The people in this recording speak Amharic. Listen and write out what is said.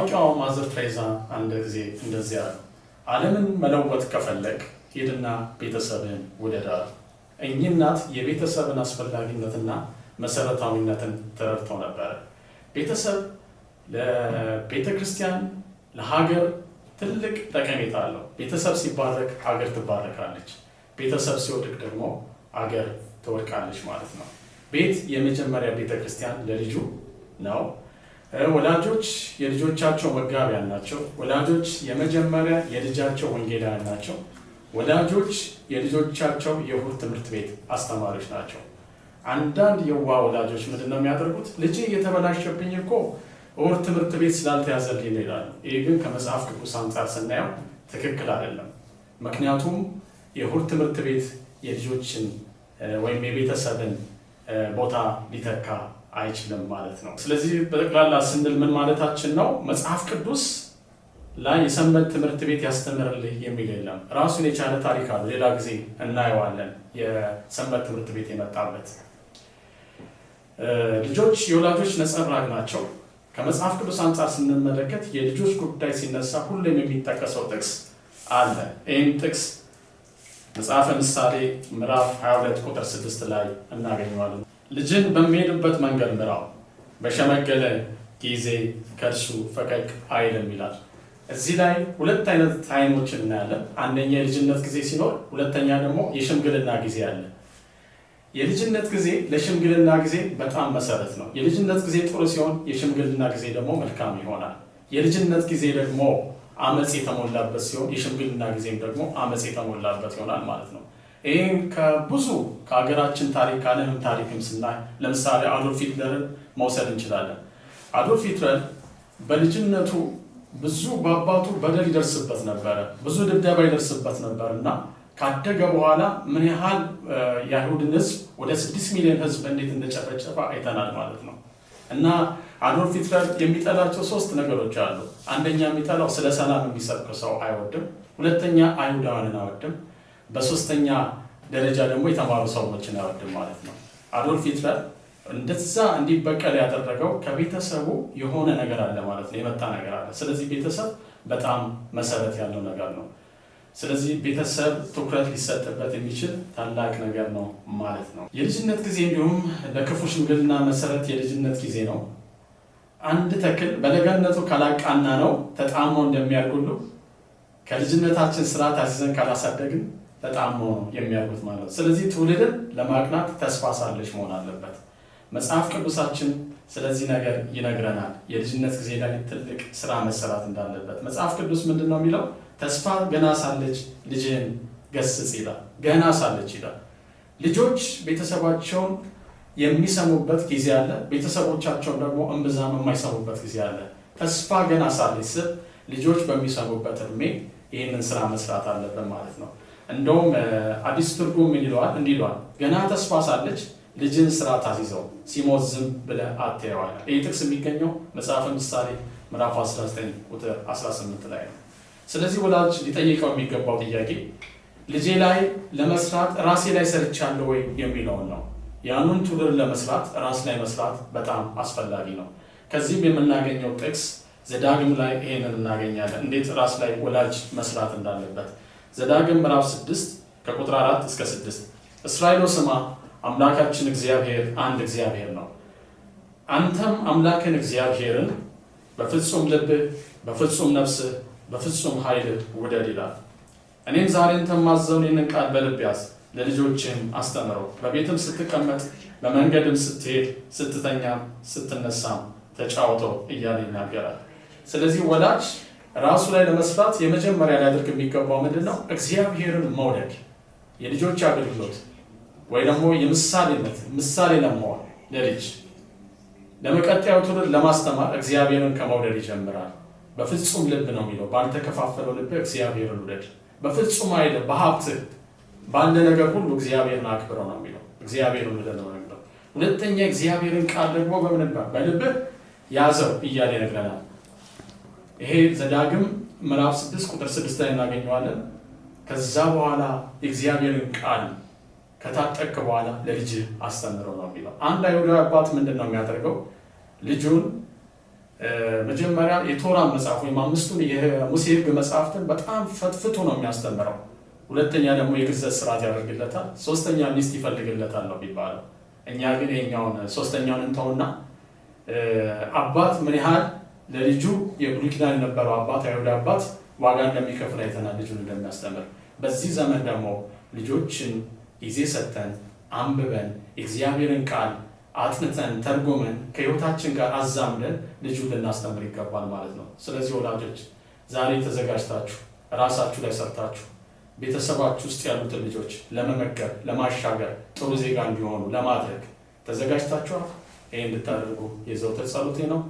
ታዋቂው ማዘር ትሬዛ አንድ ጊዜ እንደዚህ አሉ። ዓለምን መለወጥ ከፈለግ ሄድና ቤተሰብህን ውደድ አሉ። እኚህ እናት የቤተሰብን አስፈላጊነትና መሰረታዊነትን ተረድተው ነበር። ቤተሰብ ለቤተ ክርስቲያን ለሀገር ትልቅ ጠቀሜታ አለው። ቤተሰብ ሲባረክ ሀገር ትባረካለች። ቤተሰብ ሲወድቅ ደግሞ ሀገር ትወድቃለች ማለት ነው። ቤት የመጀመሪያ ቤተ ክርስቲያን ለልጁ ነው። ወላጆች የልጆቻቸው መጋቢያን ናቸው። ወላጆች የመጀመሪያ የልጃቸው ወንጌላውያን ናቸው። ወላጆች የልጆቻቸው የእሁድ ትምህርት ቤት አስተማሪዎች ናቸው። አንዳንድ የዋህ ወላጆች ምንድን ነው የሚያደርጉት? ልጄ የተበላሸብኝ እኮ እሁድ ትምህርት ቤት ስላልተያዘልኝ ይላሉ። ይህ ግን ከመጽሐፍ ቅዱስ አንጻር ስናየው ትክክል አይደለም። ምክንያቱም የእሁድ ትምህርት ቤት የልጆችን ወይም የቤተሰብን ቦታ ሊተካ አይችልም ማለት ነው። ስለዚህ በጠቅላላ ስንል ምን ማለታችን ነው? መጽሐፍ ቅዱስ ላይ የሰንበት ትምህርት ቤት ያስተምርልህ የሚል የለም። ራሱን የቻለ ታሪክ አለ። ሌላ ጊዜ እናየዋለን። የሰንበት ትምህርት ቤት የመጣበት ልጆች የወላጆች ነጸብራቅ ናቸው። ከመጽሐፍ ቅዱስ አንጻር ስንመለከት የልጆች ጉዳይ ሲነሳ ሁሌም የሚጠቀሰው ጥቅስ አለ። ይህም ጥቅስ መጽሐፈ ምሳሌ ምዕራፍ 22 ቁጥር 6 ላይ እናገኘዋለን። ልጅን በሚሄድበት መንገድ ምራው፣ በሸመገለ ጊዜ ከእርሱ ፈቀቅ አይልም ይላል። እዚህ ላይ ሁለት አይነት ታይሞችን እናያለን። አንደኛ የልጅነት ጊዜ ሲኖር፣ ሁለተኛ ደግሞ የሽምግልና ጊዜ አለ። የልጅነት ጊዜ ለሽምግልና ጊዜ በጣም መሰረት ነው። የልጅነት ጊዜ ጥሩ ሲሆን፣ የሽምግልና ጊዜ ደግሞ መልካም ይሆናል። የልጅነት ጊዜ ደግሞ አመፅ የተሞላበት ሲሆን፣ የሽምግልና ጊዜም ደግሞ አመፅ የተሞላበት ይሆናል ማለት ነው። ይህም ከብዙ ከሀገራችን ታሪክ ከዓለምም ታሪክም ስናይ ለምሳሌ አዶልፍ ሂትለርን መውሰድ እንችላለን። አዶልፍ ሂትለር በልጅነቱ ብዙ በአባቱ በደል ይደርስበት ነበረ፣ ብዙ ድብደባ ይደርስበት ነበር እና ካደገ በኋላ ምን ያህል የአይሁድን ሕዝብ ወደ 6 ሚሊዮን ሕዝብ እንዴት እንደጨፈጨፈ አይተናል ማለት ነው። እና አዶልፍ ሂትለር የሚጠላቸው 3 ነገሮች አሉ። አንደኛ የሚጠላው ስለ ሰላም የሚሰብክ ሰው አይወድም። ሁለተኛ አይሁዳውያንን አይወድም። በሶስተኛ ደረጃ ደግሞ የተማሩ ሰዎችን አይወድም ማለት ነው። አዶልፍ ሂትለር እንደዛ እንዲበቀል ያደረገው ከቤተሰቡ የሆነ ነገር አለ ማለት ነው፣ የመጣ ነገር አለ። ስለዚህ ቤተሰብ በጣም መሰረት ያለው ነገር ነው። ስለዚህ ቤተሰብ ትኩረት ሊሰጥበት የሚችል ታላቅ ነገር ነው ማለት ነው። የልጅነት ጊዜ እንዲሁም ለክፉ ሽምግልና መሰረት የልጅነት ጊዜ ነው። አንድ ተክል በለጋነቱ ካላቃና ነው ተጣሞ እንደሚያድግ ሁሉ ከልጅነታችን ስርዓት አስይዘን ካላሳደግን ተጣሞ ነው የሚያድጉት ማለት ነው። ስለዚህ ትውልድን ለማቅናት ተስፋ ሳለች መሆን አለበት። መጽሐፍ ቅዱሳችን ስለዚህ ነገር ይነግረናል። የልጅነት ጊዜ ላይ ትልቅ ስራ መሰራት እንዳለበት መጽሐፍ ቅዱስ ምንድን ነው የሚለው? ተስፋ ገና ሳለች ልጅህን ገስጽ ይላል። ገና ሳለች ይላል። ልጆች ቤተሰባቸውን የሚሰሙበት ጊዜ አለ፣ ቤተሰቦቻቸውን ደግሞ እምብዛም የማይሰሙበት ጊዜ አለ። ተስፋ ገና ሳለች ስል ልጆች በሚሰሙበት እድሜ ይህንን ስራ መስራት አለብን ማለት ነው። እንደውም አዲስ ትርጉም ምን ይለዋል? እንዲህ ይለዋል፣ ገና ተስፋ ሳለች ልጅን ስራ ታስይዘው ሲሞት ዝም ብለህ አትየዋለህ። ይህ ጥቅስ የሚገኘው መጽሐፈ ምሳሌ ምዕራፍ 19 ቁጥር 18 ላይ ነው። ስለዚህ ወላጅ ሊጠይቀው የሚገባው ጥያቄ ልጄ ላይ ለመስራት ራሴ ላይ ሰርቻለሁ ወይ የሚለውን ነው። ያንን ትውልድ ለመስራት ራስ ላይ መስራት በጣም አስፈላጊ ነው። ከዚህም የምናገኘው ጥቅስ ዘዳግም ላይ ይሄንን እናገኛለን፣ እንዴት ራስ ላይ ወላጅ መስራት እንዳለበት። ዘዳግም ምዕራፍ 6 ከቁጥር 4 እስከ 6 እስራኤል ስማ፣ አምላካችን እግዚአብሔር አንድ እግዚአብሔር ነው። አንተም አምላክን እግዚአብሔርን በፍጹም ልብህ፣ በፍጹም ነፍስህ፣ በፍጹም ኃይልህ ውደድ ይላል። እኔም ዛሬ ተማዘውን ይህንን ቃል በልብ ያዝ፣ ለልጆችህም አስተምረው፣ በቤትም ስትቀመጥ፣ በመንገድም ስትሄድ፣ ስትተኛም ስትነሳም ተጫወተው እያለ ይናገራል። ስለዚህ ወላጅ ራሱ ላይ ለመስራት የመጀመሪያ ሊያደርግ የሚገባው ምንድን ነው? እግዚአብሔርን መውደድ። የልጆች አገልግሎት ወይ ደግሞ የምሳሌነት ምሳሌ ለመሆን ለልጅ ለመቀጠያው ትውልድ ለማስተማር እግዚአብሔርን ከመውደድ ይጀምራል። በፍጹም ልብ ነው የሚለው፣ ባልተከፋፈለው ልብ እግዚአብሔርን ውደድ፣ በፍጹም ኃይል፣ በሀብትህ፣ ባለ ነገር ሁሉ እግዚአብሔርን አክብረው ነው የሚለው። እግዚአብሔርን ውደድ ነው የሚለው። ሁለተኛ እግዚአብሔርን ቃል ደግሞ በልብህ ያዘው እያለ ይነግረናል። ይሄ ዘዳግም ምዕራፍ 6 ቁጥር 6 ላይ እናገኘዋለን። ከዛ በኋላ የእግዚአብሔርን ቃል ከታጠቅክ በኋላ ለልጅህ አስተምረው ነው የሚለው። አንድ አይሁዳዊ አባት ምንድን ነው የሚያደርገው? ልጁን መጀመሪያ የቶራ መጽሐፍ ወይም አምስቱን የሙሴ ሕግ መጽሐፍትን በጣም ፈትፍቶ ነው የሚያስተምረው። ሁለተኛ ደግሞ የግዘት ስርዓት ያደርግለታል። ሶስተኛ ሚስት ይፈልግለታል ነው የሚባለው። እኛ ግን የኛውን ሶስተኛውን እንተውና አባት ምን ያህል ለልጁ የብሉይ ኪዳን የነበረው አባት አይሁድ አባት ዋጋ እንደሚከፍል አይተናል፣ ልጁን እንደሚያስተምር። በዚህ ዘመን ደግሞ ልጆችን ጊዜ ሰጥተን አንብበን የእግዚአብሔርን ቃል አጥንተን ተርጎመን ከህይወታችን ጋር አዛምደን ልጁን ልናስተምር ይገባል ማለት ነው። ስለዚህ ወላጆች ዛሬ ተዘጋጅታችሁ ራሳችሁ ላይ ሰርታችሁ ቤተሰባችሁ ውስጥ ያሉትን ልጆች ለመመገብ ለማሻገር ጥሩ ዜጋ እንዲሆኑ ለማድረግ ተዘጋጅታችኋል። ይሄን እንድታደርጉ የዘወትር ጸሎቴ ነው።